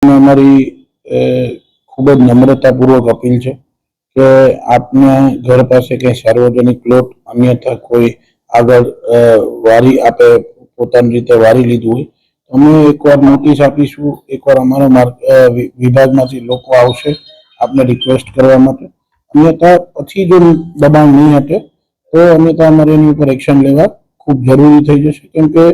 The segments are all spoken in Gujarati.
અમારી ખૂબ જ નમ્રતાપૂર્વક અપીલ છે કે આપના ઘર પાસે કંઈ સાર્વજનિક પ્લોટ અન્યથા કોઈ આગળ વારી આપે પોતાની રીતે વારી લીધું હોય તો અમે એકવાર નોટિસ આપીશું, એકવાર અમારા વિભાગમાંથી લોકો આવશે આપને રિક્વેસ્ટ કરવા માટે. અન્યથા પછી જો દબાણ નહીં હટે તો અન્યથા અમારે એની ઉપર એક્શન લેવા ખૂબ જરૂરી થઈ જશે. કેમ કે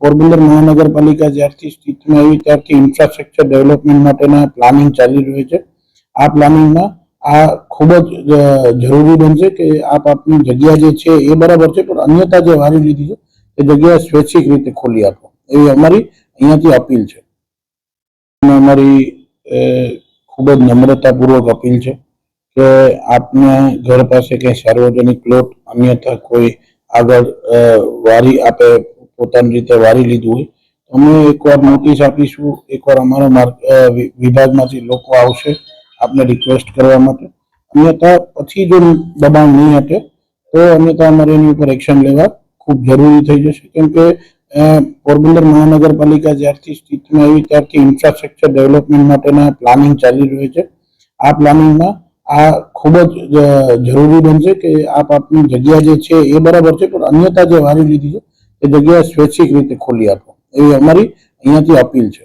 પોરબંદર મહાનગરપાલિકા જ્યારથી સ્થિતિમાં આવી ત્યારથી ઇન્ફ્રાસ્ટ્રક્ચર ડેવલપમેન્ટ માટેના પ્લાનિંગ ચાલી રહ્યું છે. આ પ્લાનિંગમાં આ ખૂબ જ જરૂરી બનશે કે આપની જગ્યા જે છે એ બરાબર છે, પણ અન્યથા જે વારી લીધી છે એ જગ્યા સ્વૈચ્છિક રીતે ખોલી આપો એવી અમારી અહીંયાથી અપીલ છે. અમારી ખૂબ જ નમ્રતાપૂર્વક અપીલ છે કે આપના ઘર પાસે કંઈ સાર્વજનિક પ્લોટ અન્યથા કોઈ આગળ વારી આપે પોતાની રીતે વારી લીધું હોય તો અમે એકવાર નોટિસ આપીશું, એકવાર અમારા વિભાગમાંથી લોકો આવશે આપને રિક્વેસ્ટ કરવા માટે. અન્યથા પછી જો દબાણ નહીં હટે તો અન્યથા અમારે એની ઉપર એક્શન લેવા ખૂબ જરૂરી થઈ જશે. કેમ કે પોરબંદર મહાનગરપાલિકા જ્યારથી સ્થિતિમાં આવી ત્યારથી ઇન્ફ્રાસ્ટ્રક્ચર ડેવલપમેન્ટ માટેના પ્લાનિંગ ચાલી રહ્યું છે. આ પ્લાનિંગમાં આ ખૂબ જ જરૂરી બનશે કે આપની જગ્યા જે છે એ બરાબર છે, પણ અન્યથા જે વારી લીધી છે એ જગ્યા સ્વૈચ્છિક રીતે ખોલી આપો એવી અમારી અહીંયાથી અપીલ છે.